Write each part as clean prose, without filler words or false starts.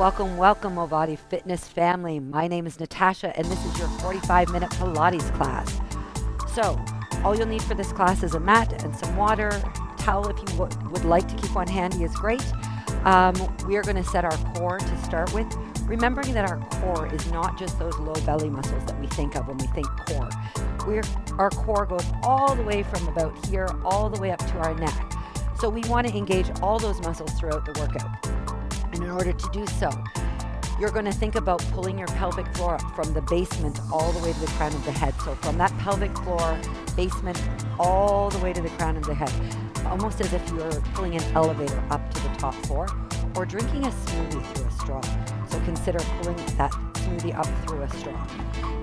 welcome, welcome, MOVATI Fitness family. My name is Natasha, and this is your 45-minute Pilates class. So, all you'll need for this class is a mat and some water. Towel, if you would like to keep one handy, is great. We are going to set our core to start with, remembering that our core is not just those low belly muscles that we think of when we think core. Our core goes all the way from about here, all the way up to our neck. So we want to engage all those muscles throughout the workout. And in order to do so, you're going to think about pulling your pelvic floor up from the basement all the way to the crown of the head. So from that pelvic floor, basement, all the way to the crown of the head, almost as if you're pulling an elevator up to the top floor or drinking a smoothie through a straw. So consider pulling that smoothie up through a straw.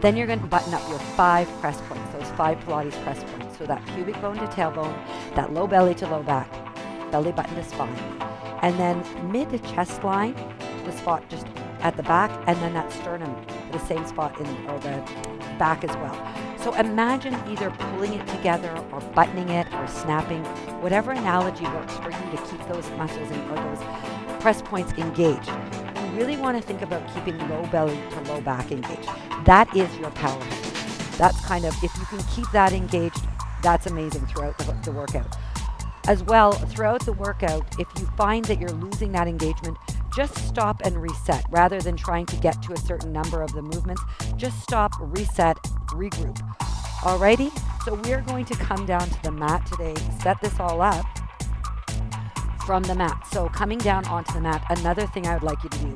Then you're going to button up your 5 press points, those 5 Pilates press points. So that pubic bone to tailbone, that low belly to low back, belly button to spine. And then mid-chest line to the spot just at the back, and then that sternum, the same spot or the back as well. So imagine either pulling it together or buttoning it or snapping, whatever analogy works for you to keep those muscles or those press points engaged. You really want to think about keeping low belly to low back engaged. That is your power. That's kind of, if you can keep that engaged, that's amazing throughout the workout. As well, throughout the workout, if you find that you're losing that engagement, just stop and reset. Rather than trying to get to a certain number of the movements, just stop, reset, regroup. Alrighty, so we're going to come down to the mat today, set this all up from the mat. So coming down onto the mat, another thing I would like you to do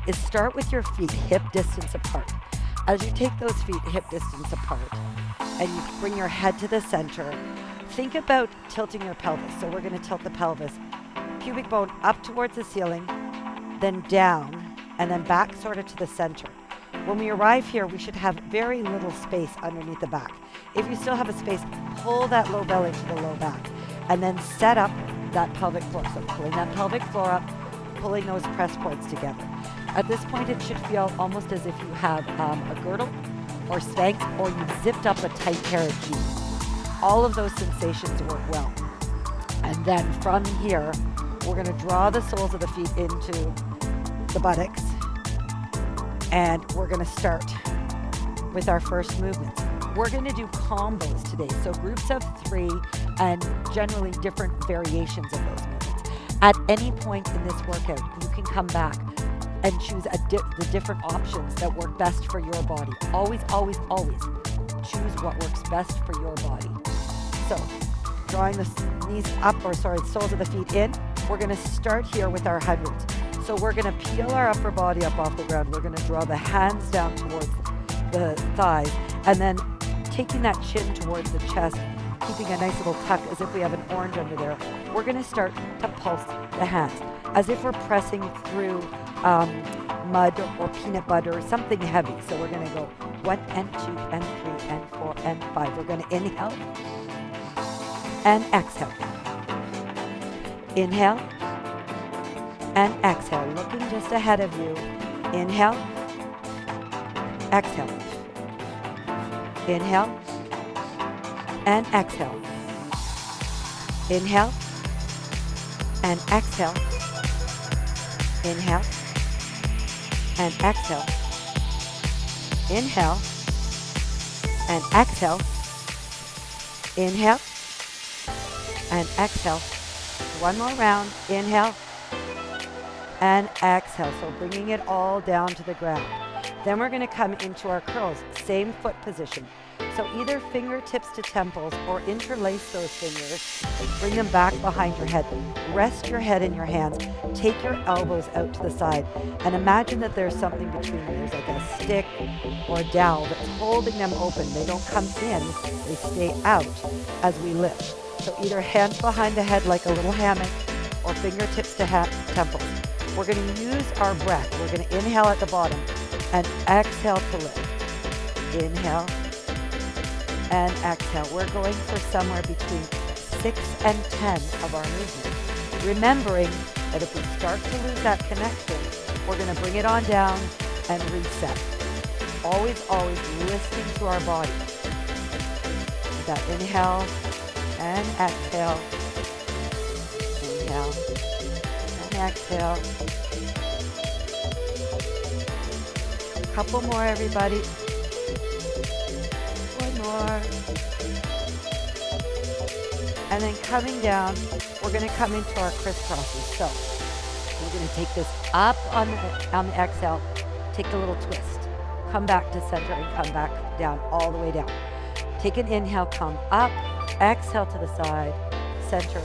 is start with your feet hip distance apart. As you take those feet hip distance apart and you bring your head to the center, think about tilting your pelvis. So we're going to tilt the pelvis, pubic bone up towards the ceiling, then down, and then back sort of to the center. When we arrive here, we should have very little space underneath the back. If you still have a space, pull that low belly to the low back, and then set up that pelvic floor. So pulling that pelvic floor up, pulling those press points together. At this point, it should feel almost as if you have a girdle or Spanx, or you've zipped up a tight pair of jeans. All of those sensations work well. And then from here, we're going to draw the soles of the feet into the buttocks. And we're going to start with our first movements. We're going to do combos today. So groups of 3 and generally different variations of those movements. At any point in this workout, you can come back and choose the different options that work best for your body. Always, always, always choose what works best for your body. So, drawing the knees up, soles of the feet in, we're going to start here with our hundreds. So we're going to peel our upper body up off the ground. We're going to draw the hands down towards the thighs, and then taking that chin towards the chest, keeping a nice little tuck as if we have an orange under there. We're going to start to pulse the hands as if we're pressing through mud or peanut butter or something heavy. So we're going to go 1 and 2 and 3 and 4 and 5. We're going to inhale and exhale. Inhale and exhale. Looking just ahead of you. Inhale, exhale. Inhale and exhale. Inhale and exhale. Inhale and exhale. Inhale and exhale. Inhale and exhale. One more round. Inhale and exhale. So bringing it all down to the ground. Then we're going to come into our curls. Same foot position. So either fingertips to temples or interlace those fingers. Bring them back behind your head. Rest your head in your hands. Take your elbows out to the side. And imagine that there's something between them. There's like a stick or a dowel that's holding them open. They don't come in. They stay out as we lift. So either hands behind the head like a little hammock or fingertips to temples. We're going to use our breath. We're going to inhale at the bottom and exhale to lift. Inhale and exhale. We're going for somewhere between 6 and 10 of our movement. Remembering that if we start to lose that connection, we're going to bring it on down and reset. Always, always listening to our body. With that inhale and exhale. Inhale and exhale. Couple more, everybody. One more. And then coming down, we're going to come into our crisscrosses. So we're going to take this up on the exhale, take a little twist, come back to center and come back down, all the way down. Take an inhale, come up, exhale to the side, center,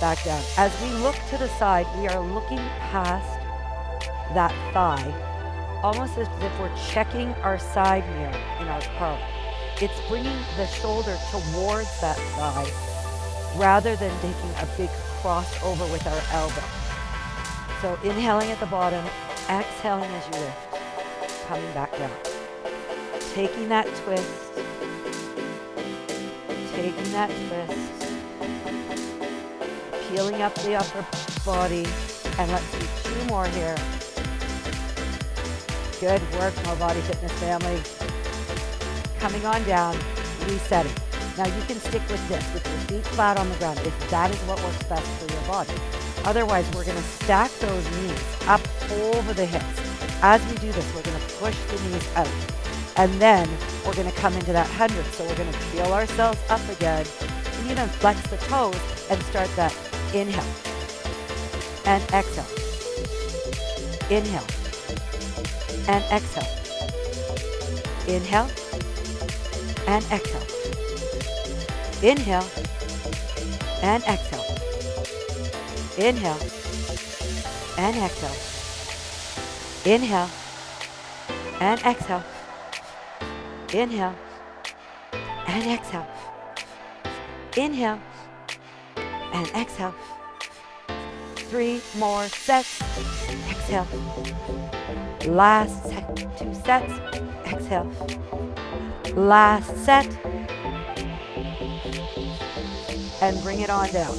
back down. As we look to the side, we are looking past that thigh, almost as if we're checking our side mirror in our curl. It's bringing the shoulder towards that thigh rather than taking a big crossover with our elbow. So inhaling at the bottom, exhaling as you lift, coming back down. Taking that twist, taking that twist, peeling up the upper body, and let's do 2 more here. Good work, MOVATI Fitness family. Coming on down, resetting. Now you can stick with this, with your feet flat on the ground, if that is what works best for your body. Otherwise, we're going to stack those knees up over the hips. As we do this, we're going to push the knees out. And then we're going to come into that 100. So we're going to peel ourselves up again, and even flex the toes and start that inhale and exhale. Inhale and exhale. Inhale and exhale. Inhale and exhale. Inhale and exhale. Inhale and exhale. Inhale and exhale. Inhale and exhale. 3 more sets. Exhale. Last 2 sets. Exhale. Last set. And bring it on down.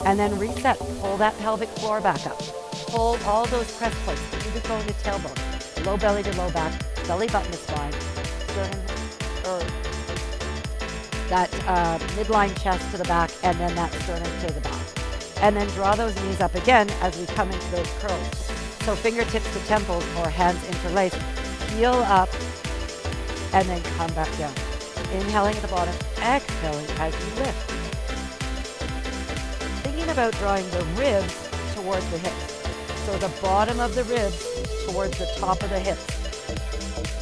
And then reset. Pull that pelvic floor back up. Pull all those press points. Pubic bone to tailbone. Low belly to low back. Belly button to spine. Sternum, or that midline chest to the back, and then that sternum to the back. And then draw those knees up again as we come into those curls. So fingertips to temples or hands interlaced. Heel up and then come back down. Inhaling at the bottom, exhaling as you lift. Thinking about drawing the ribs towards the hips. So the bottom of the ribs towards the top of the hips.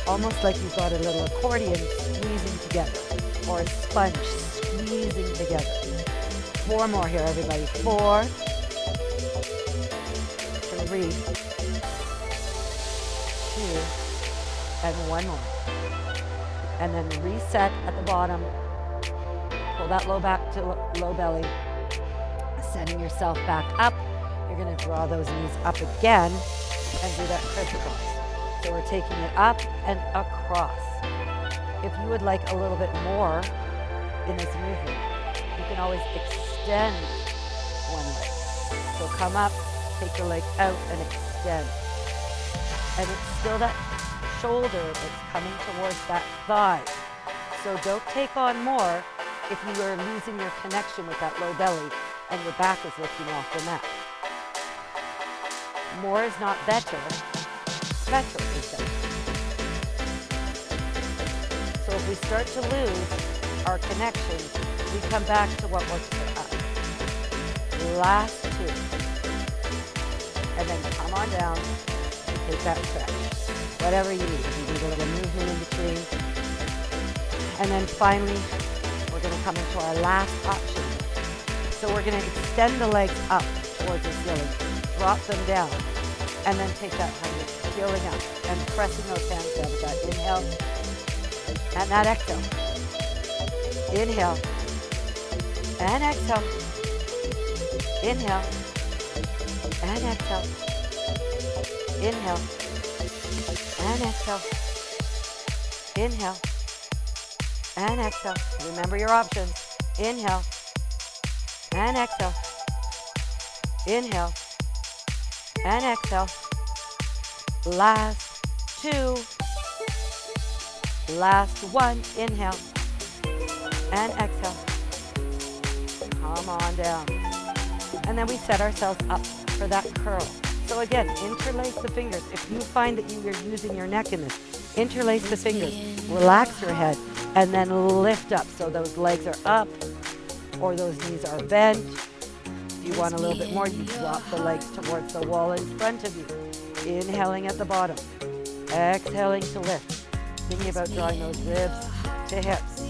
Almost like you've got a little accordion squeezing together, or a sponge squeezing together. 4 more here, everybody. 4, 3, 2, and 1 more. And then reset at the bottom. Pull that low back to low belly. Setting yourself back up. You're going to draw those knees up again and do that crisscross. So we're taking it up and across. If you would like a little bit more in this movement, you can always extend one leg. So come up, take the leg out and extend. And it's still that shoulder that's coming towards that thigh. So don't take on more if you are losing your connection with that low belly and your back is lifting off the mat. More is not better. Better is better. So if we start to lose our connection, we come back to what works for us. Last 2. And then come on down, take that stretch. Whatever you need. If you need a little movement in between. And then finally, we're going to come into our last option. So we're going to extend the legs up towards the ceiling, drop them down, and then take that 100, peeling up and pressing those hands down with that inhale and that exhale. Inhale and exhale. Inhale and exhale. Inhale and exhale. Inhale and exhale. Remember your options. Inhale and exhale. Inhale and exhale. Last 2. Last 1. Inhale and exhale. Come on down. And then we set ourselves up for that curl. So again, interlace the fingers. If you find that you are using your neck in this, interlace the fingers, relax your head, and then lift up. So those legs are up or those knees are bent. If you want a little bit more, you drop the legs towards the wall in front of you. Inhaling at the bottom, exhaling to lift. Thinking about drawing those ribs to hips.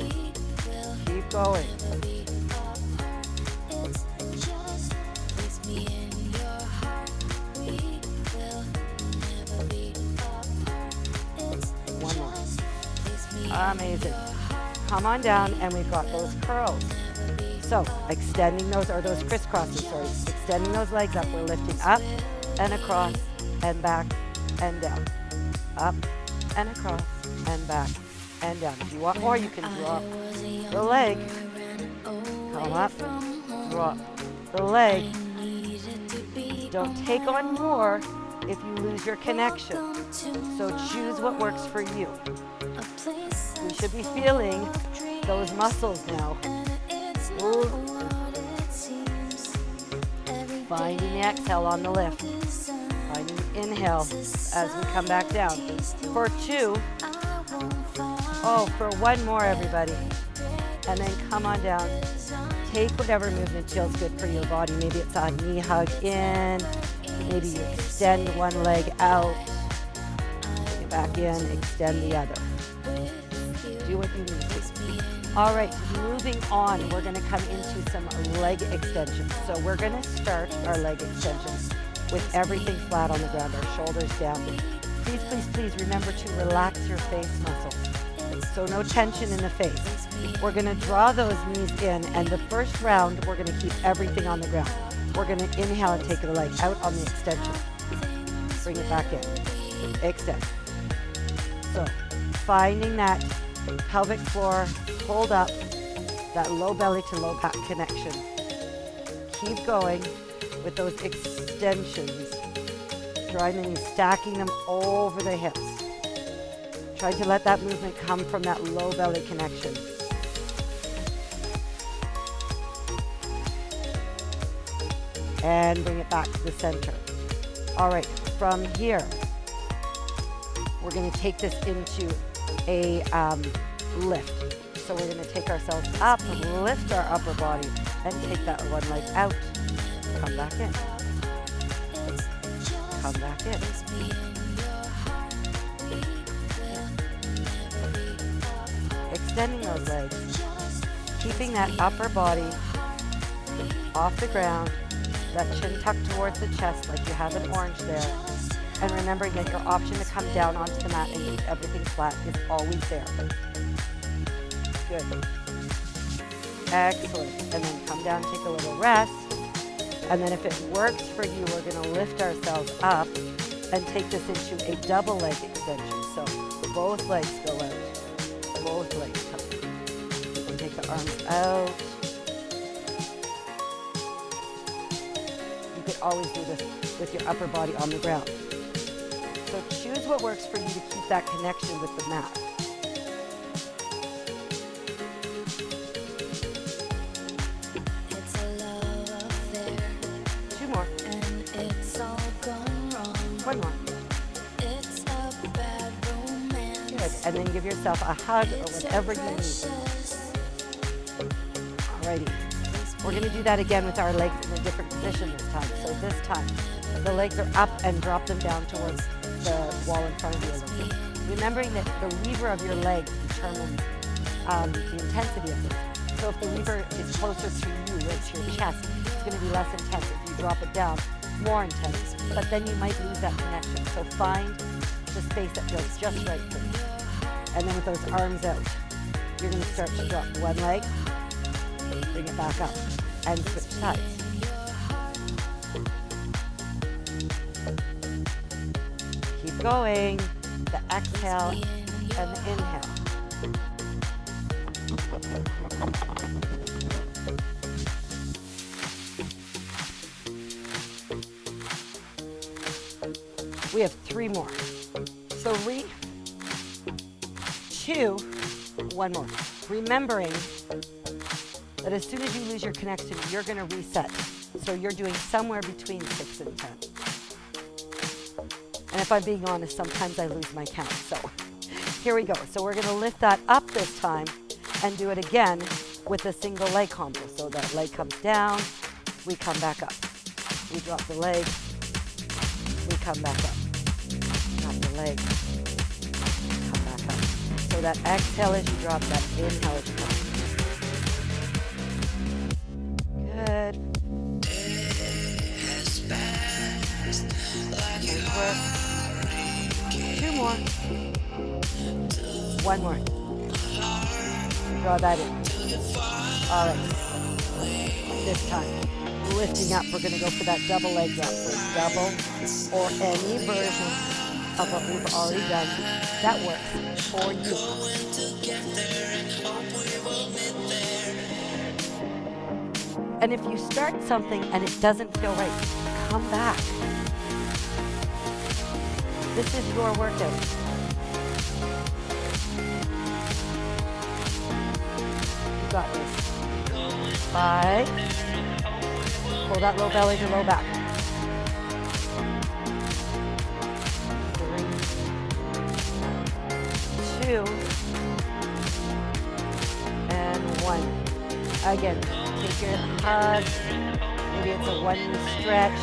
Keep going. One more. Amazing. Come on down, and we've got those curls. So extending those, or those crisscrosses, sorry. Extending those legs up. We're lifting up and across and back and down. Up and across and back and down. If you want more, you can drop the leg. Come up, drop the leg. Don't take on more if you lose your connection. So choose what works for you. You should be feeling those muscles now. Ooh. Finding the exhale on the lift. Finding the inhale as we come back down. For two. Oh, for one more, everybody. And then come on down. Take whatever movement feels good for your body. Maybe it's a knee hug in. Maybe you extend one leg out. Take it back in, extend the other. Do what you need to. All right, moving on, we're going to come into some leg extensions. So we're going to start our leg extensions with everything flat on the ground, our shoulders down. Please, please, please remember to relax your face muscles. So no tension in the face. We're going to draw those knees in, and the first round, we're going to keep everything on the ground. We're going to inhale and take the leg out on the extension. Bring it back in. Extend. So finding that pelvic floor, hold up, that low belly to low back connection. Keep going with those extensions. Drawing the knees, stacking them over the hips. Trying to let that movement come from that low belly connection. And bring it back to the center. All right, from here, we're going to take this into a lift. So we're going to take ourselves up, lift our upper body, and take that one leg out. Come back in. Come back in. Extending those legs. Keeping that upper body off the ground. That chin tucked towards the chest like you have an orange there. And remembering that your option to come down onto the mat and keep everything flat is always there. Good. Excellent. And then come down, take a little rest. And then if it works for you, we're going to lift ourselves up and take this into a double leg extension. So both legs go out. Both legs come. You can take the arms out. You could always do this with your upper body on the ground. So choose what works for you to keep that connection with the mat. Two more. One more. Good. And then give yourself a hug or whatever you need. Alrighty. We're going to do that again with our legs in a different position this time. So this time, the legs are up and drop them down towards the wall in front of you a little bit. Remembering that the lever of your legs determines the intensity of this. So if the lever is closer to you, it's your chest, it's going to be less intense. If you drop it down, more intense. But then you might lose that connection. So find the space that feels just right for you. And then with those arms out, you're going to start to drop one leg, bring it back up, and switch sides. Keep going. The exhale and the inhale. We have 3 more. 3, 2, 1 more. Remembering that as soon as you lose your connection, you're going to reset. So you're doing somewhere between 6 and 10. if I'm being honest, sometimes I lose my count. So here we go. So we're going to lift that up this time and do it again with a single leg combo. So that leg comes down, we come back up. We drop the leg, we come back up. Drop the leg, come back up. So that exhale as you drop, that inhale as you come. Good. Nice work. 2 more. 1 more. Draw that in. All right. This time, lifting up, we're going to go for that double leg drop. So double or any version of what we've already done that works for you. And if you start something and it doesn't feel right, come back. This is your workout. You got this. 5. Pull that low belly to low back. 3, 2, and 1. Again, take your hug. Maybe it's a 1 stretch.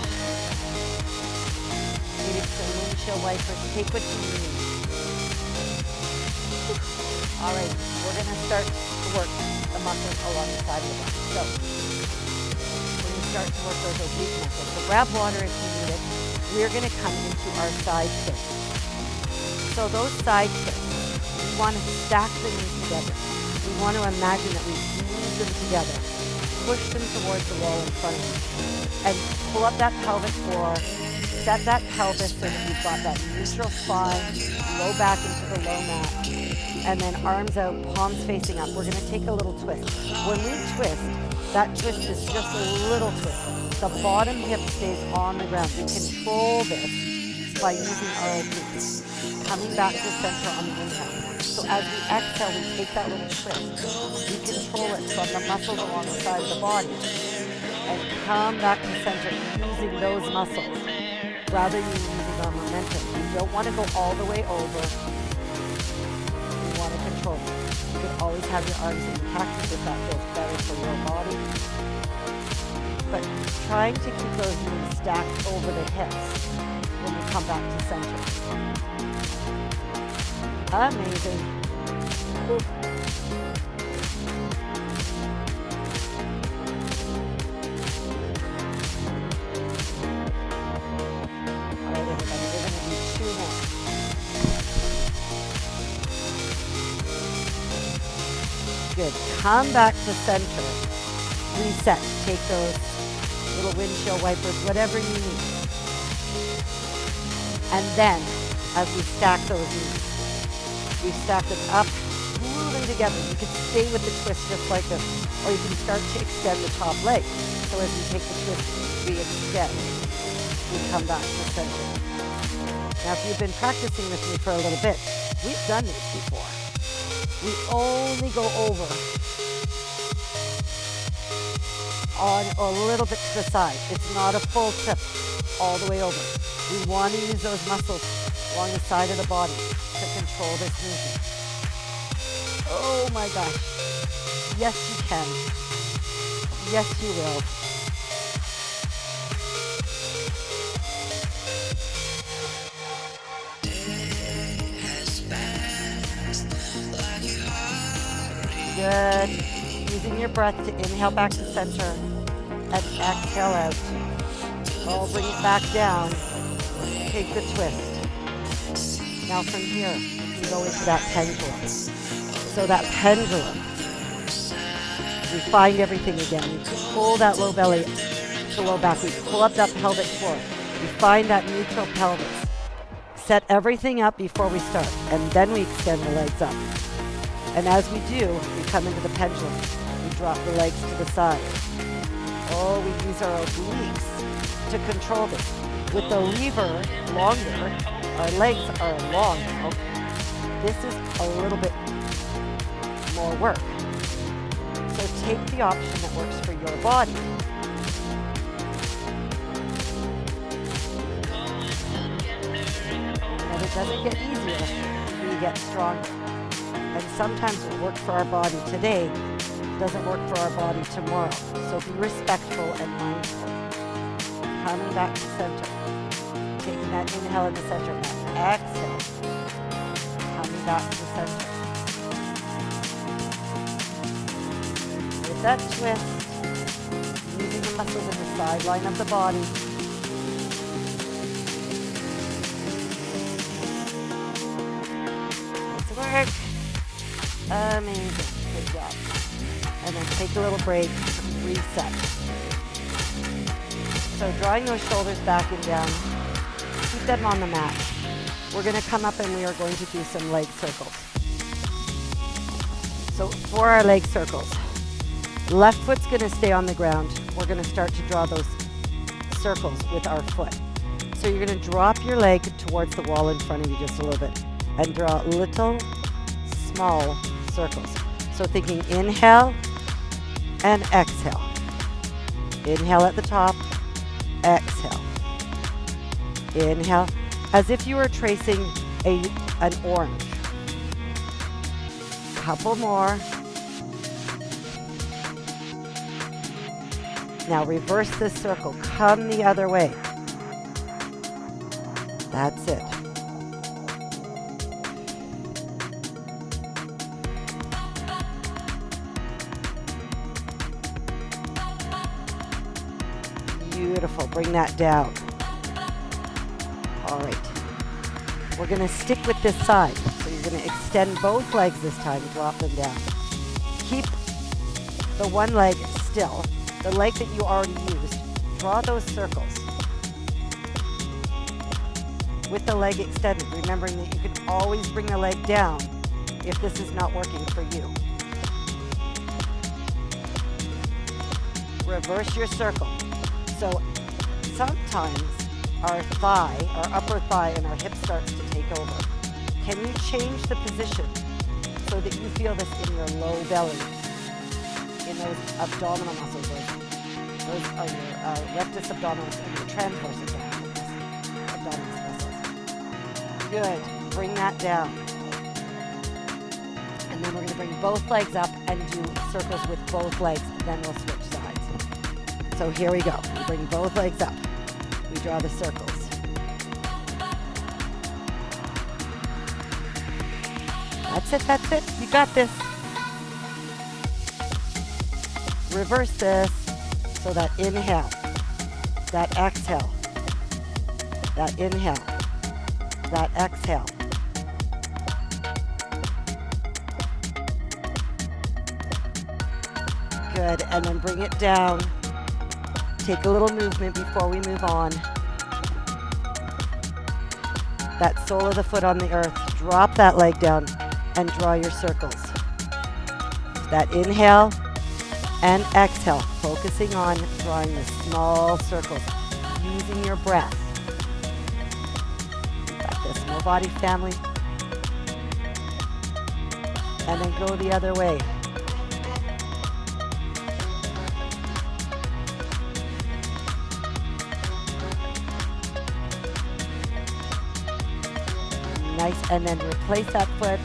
Maybe it's a windshield wiper. Take what you need. All right, we're going to start to work the muscles along the side of the body. So we're going to start to work those oblique muscles. So grab water if you need it. We're going to come into our side twists. So those side twists, we want to stack the knees together. We want to imagine that we squeeze them together. Push them towards the wall in front of you. And pull up that pelvic floor. Set that pelvis so that you've got that neutral spine, low back into the low mat. And then arms out, palms facing up. We're going to take a little twist. When we twist, that twist is just a little twist. The bottom hip stays on the ground. We control this by using our obliques. Coming back to center on the inhale. So as we exhale, we take that little twist. We control it from the muscles along the side of the body. And come back to center using those muscles rather than using our momentum. We don't want to go all the way over. We want to control it. You can always have your arms in the cactus if that feels better for your body. But trying to keep those knees stacked over the hips when we come back to center. Amazing. Woo. All right, everybody, we're going to do 2 more. Good. Come back to center. Reset. Take those little windshield wipers, whatever you need. And then, as we stack those knees, we stack them up, moving together. You can stay with the twist just like this, or you can start to extend the top leg. So as we take the twist, we extend. We come back to center. Now, if you've been practicing with me for a little bit, we've done this before. We only go over on a little bit to the side. It's not a full tip all the way over. We want to use those muscles along the side of the body to control this movement. Oh my gosh. Yes, you can. Yes, you will. Good. Using your breath to inhale back to center and exhale out. Oh, bring it back down. Take the twist. Now from here, you can go into that pendulum. So that pendulum, we find everything again. We pull that low belly to low back. We pull up that pelvic floor. We find that neutral pelvis. Set everything up before we start, and then we extend the legs up. And as we do, we come into the pendulum. We drop the legs to the side. Oh, we use our obliques to control this. With the lever longer, our legs are long now. This is a little bit more work. So take the option that works for your body. it doesn't get easier, we get stronger. And sometimes what worked for our body today doesn't work for our body tomorrow. So be respectful and mindful. Coming back to center. Taking that inhale in the center and that exhale. Coming back to center. With that twist, using the muscles in the sideline of the body. Nice work. Amazing. Good job. And then take a little break. Reset. So drawing those shoulders back and down. Keep them on the mat. We're going to come up and we are going to do some leg circles. So for our leg circles, left foot's going to stay on the ground. We're going to start to draw those circles with our foot. So you're going to drop your leg towards the wall in front of you just a little bit and draw little, small circles. So thinking inhale and exhale. Inhale at the top, exhale. Inhale, as if you were tracing an orange. Couple more. Now reverse this circle. Come the other way. That's it. Beautiful. Bring that down. All right. We're going to stick with this side. So you're going to extend both legs this time. Drop them down. Keep the one leg still. The leg that you already used. Draw those circles. With the leg extended. Remembering that you can always bring the leg down if this is not working for you. Reverse your circle. So sometimes our thigh, our upper thigh and our hip starts to take over. Can you change the position so that you feel this in your low belly, in those abdominal muscles? Those are your rectus abdominis and your transverse abdominis muscles. Good. Bring that down. And then we're going to bring both legs up and do circles with both legs. Then we'll switch sides. So here we go. We bring both legs up. We draw the circles. That's it, that's it. You got this. Reverse this. So that inhale, that exhale, that inhale, that exhale. Good, and then bring it down. Take a little movement before we move on. That sole of the foot on the earth. Drop that leg down and draw your circles. That inhale and exhale. Focusing on drawing the small circles. Using your breath. Got this, MOVATI family. And then go the other way. Nice, and then replace that foot.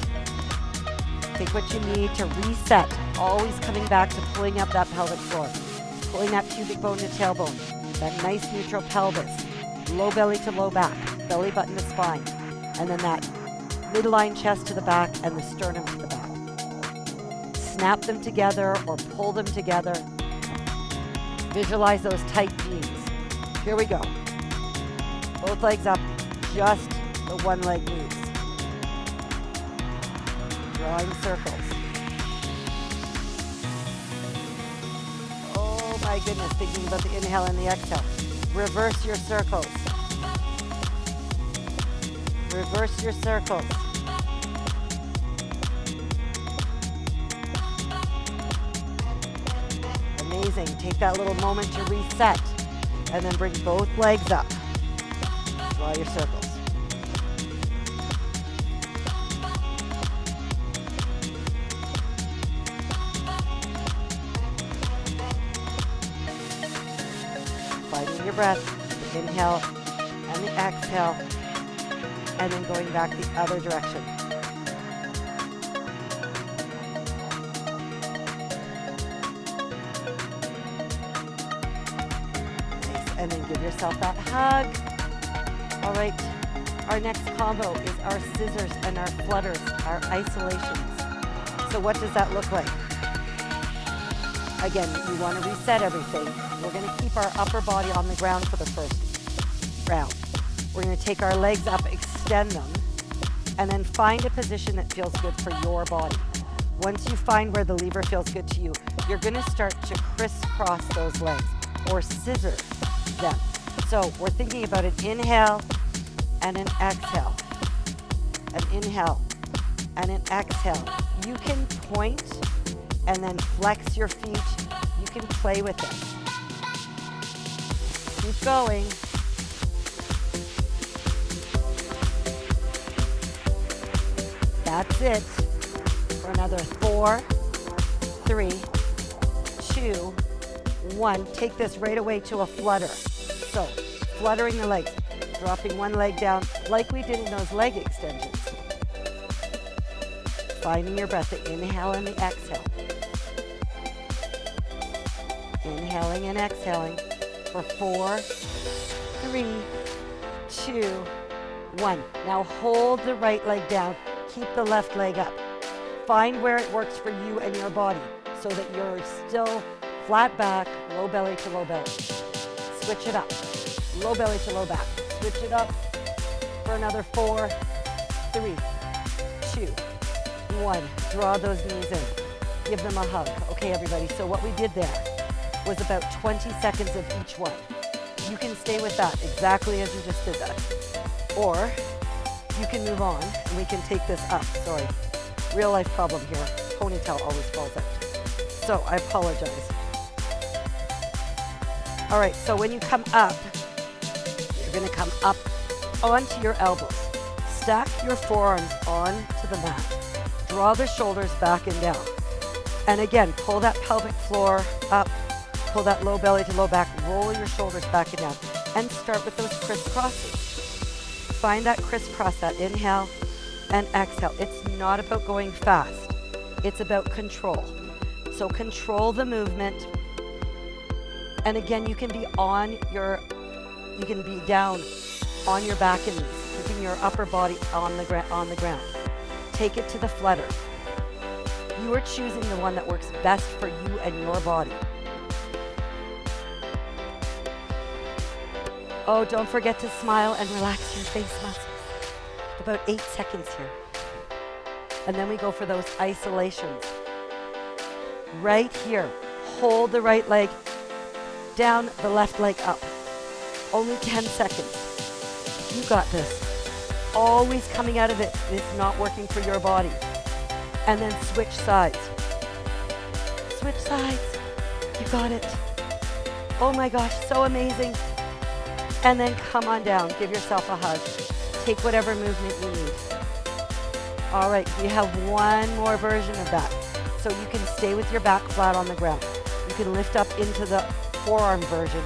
Take what you need to reset. Always coming back to pulling up that pelvic floor. Pulling that pubic bone to tailbone. That nice neutral pelvis. Low belly to low back. Belly button to spine. And then that midline chest to the back and the sternum to the back. Snap them together or pull them together. Visualize those tight jeans. Here we go. Both legs up. Just the one leg moves. Drawing circles. Oh my goodness, thinking about the inhale and the exhale. Reverse your circles. Reverse your circles. Amazing. Take that little moment to reset and then bring both legs up. Draw your circles. Finding your breath, the inhale and the exhale. and then going back the other direction. Nice, and then give yourself that hug. All right, our next combo is our scissors and our flutters, our isolations. So what does that look like? Again, you want to reset everything. We're going to keep our upper body on the ground for the first round. We're going to take our legs up, extend them, and then find a position that feels good for your body. Once you find where the lever feels good to you, you're going to start to crisscross those legs or scissor them. So we're thinking about an inhale and an exhale. An inhale and an exhale. You can point and then flex your feet. You can play with it. Keep going. That's it. For another 4, 3, 2, 1. Take this right away to a flutter. So, fluttering the legs, dropping one leg down like we did in those leg extensions. Finding your breath, the inhale and the exhale. Inhaling and exhaling for 4, 3, 2, 1. Now hold the right leg down. Keep the left leg up. Find where it works for you and your body so that you're still flat back, low belly to low belly. Switch it up. Low belly to low back. Switch it up for another 4, 3, 2, 1. Draw those knees in. Give them a hug. Okay, everybody. So what we did there was about 20 seconds of each one. You can stay with that exactly as you just did that. Or you can move on and we can take this up. Sorry. Real life problem here. Ponytail always falls out. So I apologize. All right, so when you come up, you're going to come up onto your elbows. Stack your forearms onto the mat. Draw the shoulders back and down. And again, pull that pelvic floor up. Pull that low belly to low back. Roll your shoulders back and down. And start with those crisscrosses. Find that crisscross, that inhale and exhale. It's not about going fast. It's about control. So control the movement. And again, you can be down on your back and knees, keeping your upper body on the ground. Take it to the flutter. You are choosing the one that works best for you and your body. Oh, don't forget to smile and relax your face muscles. About 8 seconds here. And then we go for those isolations. Right here, hold the right leg down, the left leg up. Only 10 seconds. You got this. Always coming out of it is not working for your body. And then switch sides. Switch sides. You got it. Oh my gosh, so amazing. And then come on down. Give yourself a hug. Take whatever movement you need. All right, we have one more version of that. So you can stay with your back flat on the ground. You can lift up into the forearm version.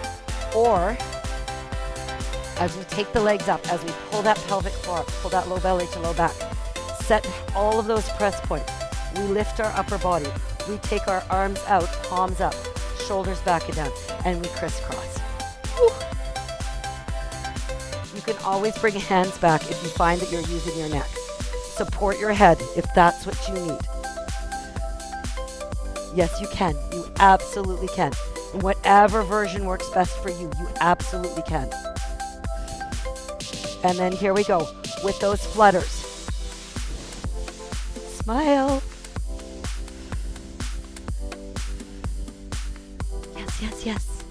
Or, as we take the legs up, as we pull that pelvic floor up, pull that low belly to low back, set all of those press points. We lift our upper body. We take our arms out, palms up, shoulders back and down, and we crisscross. Whew. You can always bring hands back if you find that you're using your neck. Support your head if that's what you need. Yes, you can. You absolutely can. And whatever version works best for you, you absolutely can. And then here we go with those flutters. Smile. Yes, yes, yes.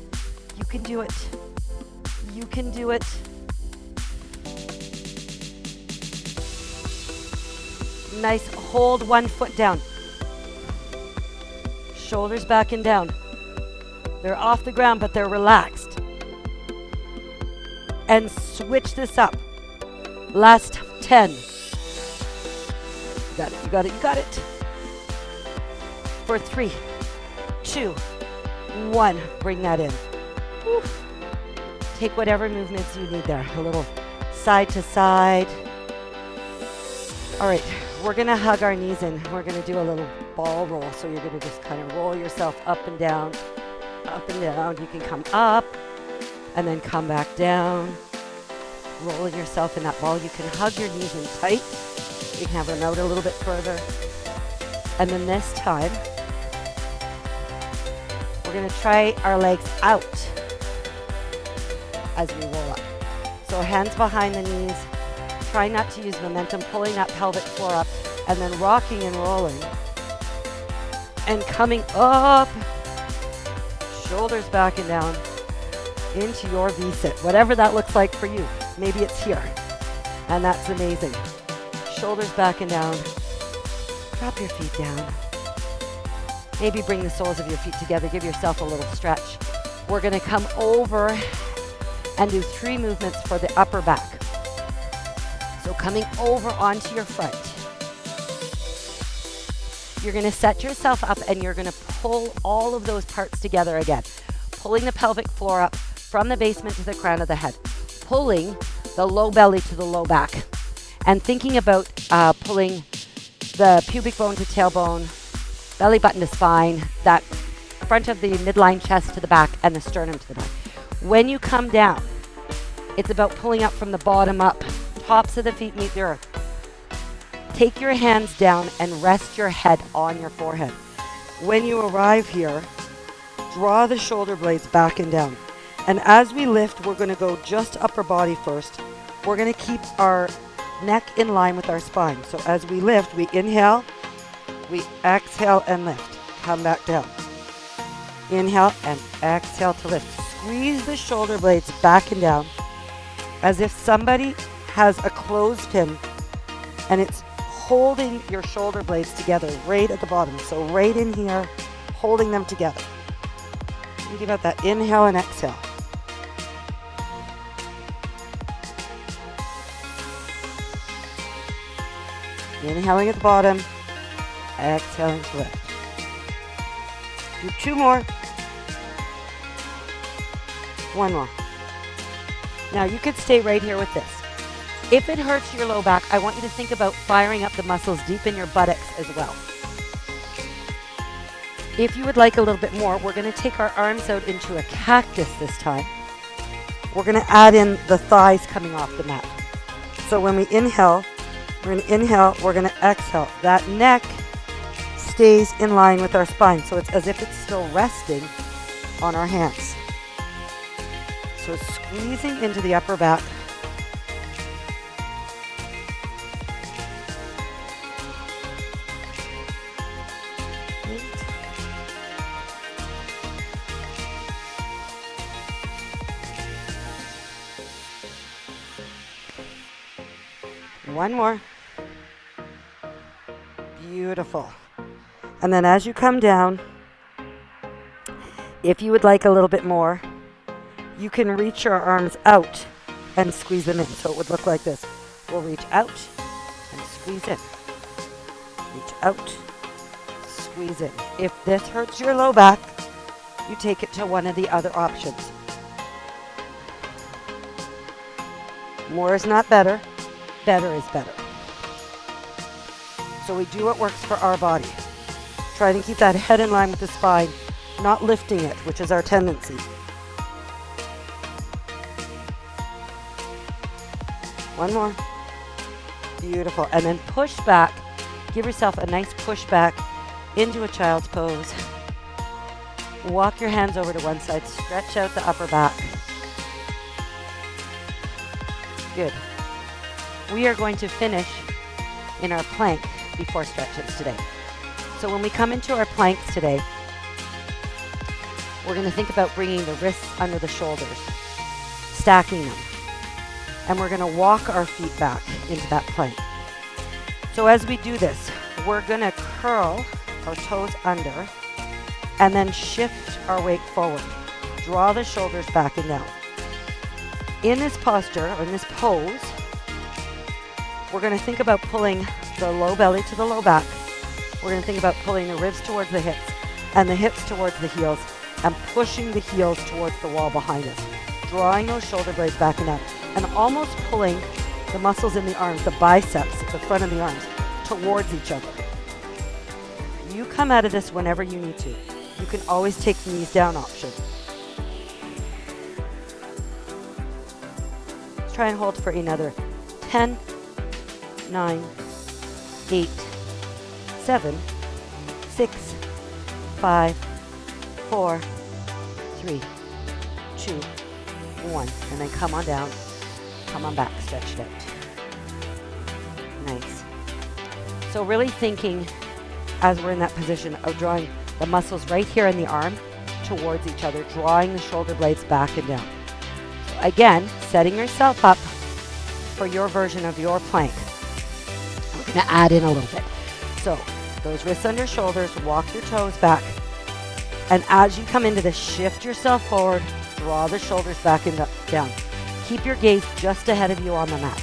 You can do it. You can do it. Nice. Hold one foot down. Shoulders back and down. They're off the ground, but they're relaxed. And switch this up. Last 10. You got it, you got it, you got it. For 3, 2, 1. Bring that in. Woo. Take whatever movements you need there. A little side to side. All right, we're gonna hug our knees in. We're gonna do a little ball roll. So you're gonna just kind of roll yourself up and down, up and down. You can come up and then come back down, rolling yourself in that ball. You can hug your knees in tight. You can have them out a little bit further. And then this time, we're gonna try our legs out as we roll up. So hands behind the knees. Try not to use momentum, pulling that pelvic floor up and then rocking and rolling. And coming up, shoulders back and down into your V-sit, whatever that looks like for you. Maybe it's here, and that's amazing. Shoulders back and down. Drop your feet down. Maybe bring the soles of your feet together. Give yourself a little stretch. We're gonna come over and do 3 movements for the upper back. So coming over onto your front. You're gonna set yourself up and you're gonna pull all of those parts together again. Pulling the pelvic floor up from the basement to the crown of the head. Pulling the low belly to the low back. And thinking about pulling the pubic bone to tailbone, belly button to spine, that front of the midline chest to the back, and the sternum to the back. When you come down, it's about pulling up from the bottom up. Tops of the feet meet the earth. Take your hands down and rest your head on your forehead. When you arrive here, draw the shoulder blades back and down. And as we lift, we're going to go just upper body first. We're going to keep our neck in line with our spine. So as we lift, we inhale, we exhale and lift. Come back down. Inhale and exhale to lift. Squeeze the shoulder blades back and down as if somebody has a clothespin and it's holding your shoulder blades together right at the bottom. So right in here, holding them together. Think about that. Inhale and exhale. Inhaling at the bottom, exhaling to lift. Do 2 more. 1 more. Now you could stay right here with this. If it hurts your low back, I want you to think about firing up the muscles deep in your buttocks as well. If you would like a little bit more, we're going to take our arms out into a cactus this time. We're going to add in the thighs coming off the mat. So when we inhale, we're going to inhale, we're going to exhale. That neck stays in line with our spine, so it's as if it's still resting on our hands. So squeezing into the upper back. One more. Beautiful. And then as you come down, if you would like a little bit more, you can reach your arms out and squeeze them in. So it would look like this. We'll reach out and squeeze in. Reach out, squeeze in. If this hurts your low back, you take it to one of the other options. More is not better. Better is better. So we do what works for our body. Try to keep that head in line with the spine, not lifting it, which is our tendency. One more. Beautiful. And then push back. Give yourself a nice push back into a child's pose. Walk your hands over to one side. Stretch out the upper back. Good. We are going to finish in our plank before stretches today. So when we come into our planks today, we're going to think about bringing the wrists under the shoulders, stacking them. And we're going to walk our feet back into that plank. So as we do this, we're going to curl our toes under and then shift our weight forward. Draw the shoulders back and down. In this posture, or in this pose, we're going to think about pulling the low belly to the low back. We're going to think about pulling the ribs towards the hips and the hips towards the heels and pushing the heels towards the wall behind us. Drawing those shoulder blades back and down and almost pulling the muscles in the arms, the biceps, the front of the arms, towards each other. You come out of this whenever you need to. You can always take the knees down option. Let's try and hold for another 10, 9, 8, 7, 6, 5, 4, 3, 2, 1. And then come on down. Come on back. Stretch it out. Nice. So really thinking as we're in that position of drawing the muscles right here in the arm towards each other, drawing the shoulder blades back and down. So again, setting yourself up for your version of your plank. We're going to add in a little bit. So those wrists under shoulders, walk your toes back. And as you come into this, shift yourself forward, draw the shoulders back and down. Keep your gaze just ahead of you on the mat.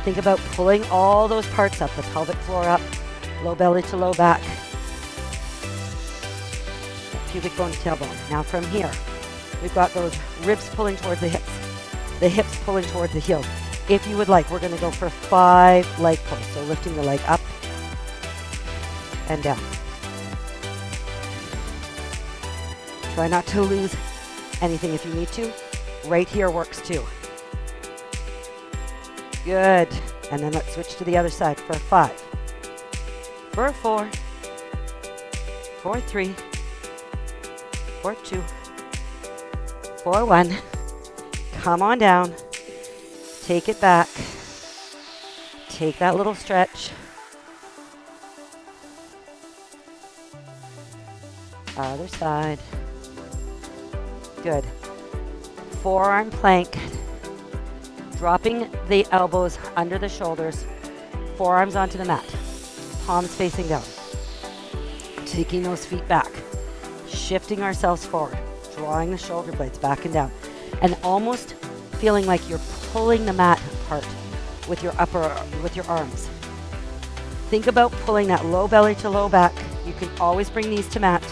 Think about pulling all those parts up, the pelvic floor up, low belly to low back, pubic bone to tailbone. Now from here, we've got those ribs pulling towards the hips pulling towards the heels. If you would like, we're going to go for 5 leg pulls. So lifting the leg up and down. Try not to lose anything if you need to. Right here works too. Good. And then let's switch to the other side for 5, for 4, for 3, for 2, for 1. Come on down. Take it back. Take that little stretch. Other side. Good. Forearm plank. Dropping the elbows under the shoulders. Forearms onto the mat. Palms facing down. Taking those feet back. Shifting ourselves forward. Drawing the shoulder blades back and down. And almost feeling like you're pulling the mat apart with your arms. Think about pulling that low belly to low back. You can always bring these to mat.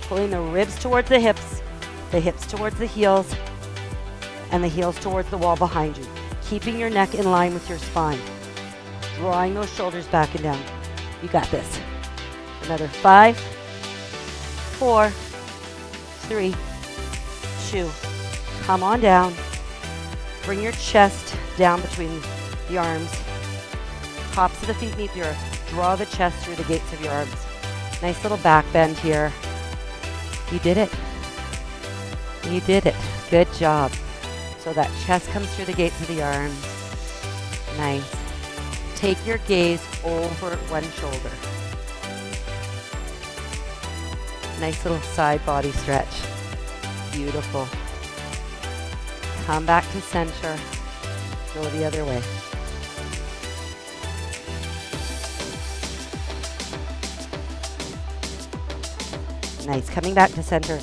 Pulling the ribs towards the hips towards the heels, and the heels towards the wall behind you. Keeping your neck in line with your spine. Drawing those shoulders back and down. You got this. Another 5, 4, 3, 2. Come on down. Bring your chest down between the arms. Tops of the feet meet the earth. Draw the chest through the gates of your arms. Nice little back bend here. You did it. You did it. Good job. So that chest comes through the gates of the arms. Nice. Take your gaze over one shoulder. Nice little side body stretch. Beautiful. Come back to center. Go the other way. Nice. Coming back to center.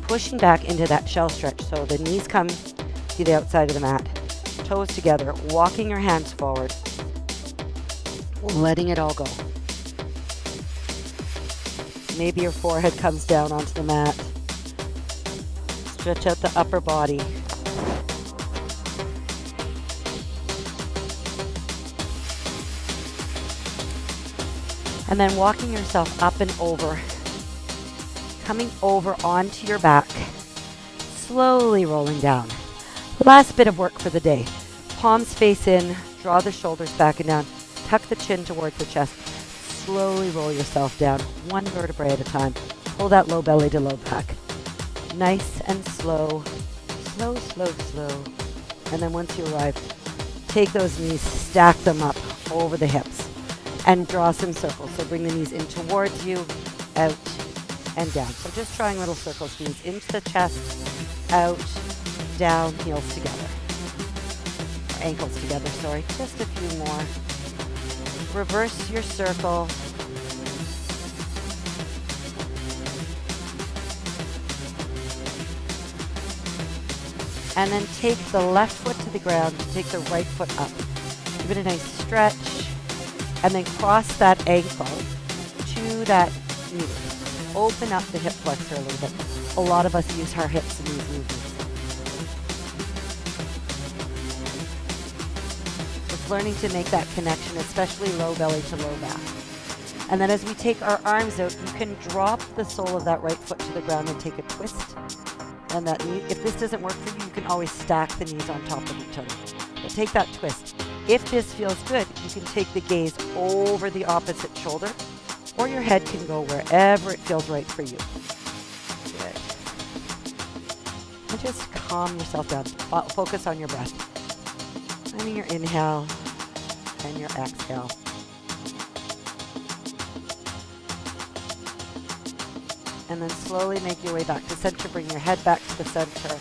Pushing back into that shell stretch. So the knees come to the outside of the mat. Toes together. Walking your hands forward. Letting it all go. Maybe your forehead comes down onto the mat. Stretch out the upper body. And then walking yourself up and over. Coming over onto your back. Slowly rolling down. Last bit of work for the day. Palms face in. Draw the shoulders back and down. Tuck the chin towards the chest. Slowly roll yourself down. One vertebrae at a time. Pull that low belly to low back. Nice and slow. Slow, slow, slow. And then once you arrive, take those knees, stack them up over the hips. And draw some circles. So bring the knees in towards you, out, and down. So just drawing little circles. Knees into the chest, out, down, heels together. Or ankles together, sorry. Just a few more. Reverse your circle. And then take the left foot to the ground, take the right foot up. Give it a nice stretch. And then cross that ankle to that knee. Open up the hip flexor a little bit. A lot of us use our hips in these movements. So learning to make that connection, especially low belly to low back. And then as we take our arms out, you can drop the sole of that right foot to the ground and take a twist. And that knee, if this doesn't work for you, you can always stack the knees on top of each other. But take that twist. If this feels good, you can take the gaze over the opposite shoulder, or your head can go wherever it feels right for you. Good. And just calm yourself down. Focus on your breath. Finding your inhale and your exhale. And then slowly make your way back to center. Bring your head back to the center.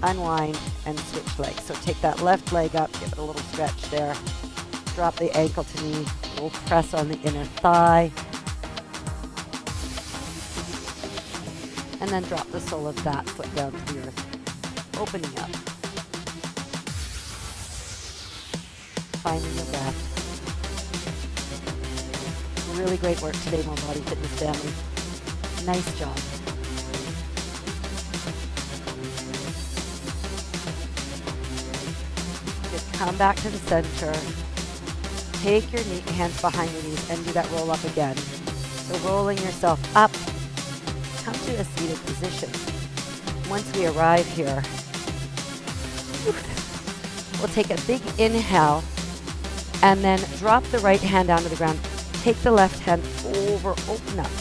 Unwind and switch legs. So take that left leg up, give it a little stretch there. Drop the ankle to knee. We'll press on the inner thigh. And then drop the sole of that foot down to the earth. Opening up. Finding your breath. Really great work today, MOVATI Fitness family. Nice job. Just come back to the center. Take your hands behind your knees and do that roll up again. So rolling yourself up. Come to a seated position. Once we arrive here, we'll take a big inhale and then drop the right hand down to the ground. Take the left hand over, open up.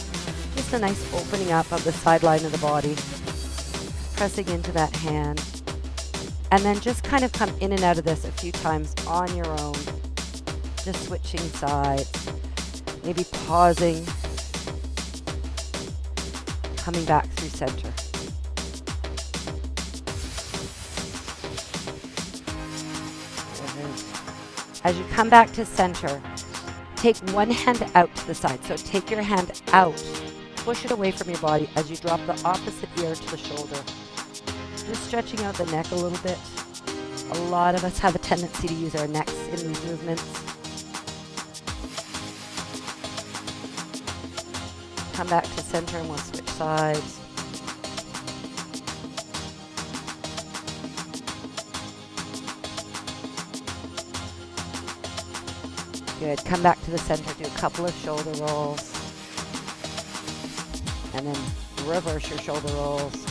Just a nice opening up of the sideline of the body. Pressing into that hand. And then just kind of come in and out of this a few times on your own. Just switching sides. Maybe pausing. Coming back through center. As you come back to center, take one hand out to the side. So take your hand out. Push it away from your body as you drop the opposite ear to the shoulder. Just stretching out the neck a little bit. A lot of us have a tendency to use our necks in these movements. Come back to center and we'll switch sides. Good. Come back to the center. Do a couple of shoulder rolls. And then reverse your shoulder rolls.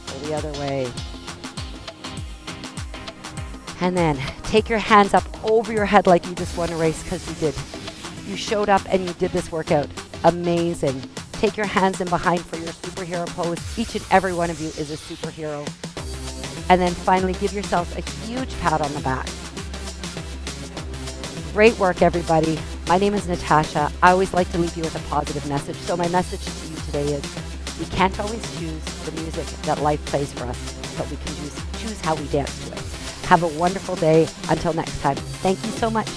Go the other way. And then take your hands up over your head like you just won a race, because you did. You showed up and you did this workout. Amazing. Take your hands in behind for your superhero pose. Each and every one of you is a superhero. And then finally give yourself a huge pat on the back. Great work, everybody. My name is Natasha. I always like to leave you with a positive message. So my message to you today is, we can't always choose the music that life plays for us, but we can choose how we dance to it. Have a wonderful day. Until next time. Thank you so much.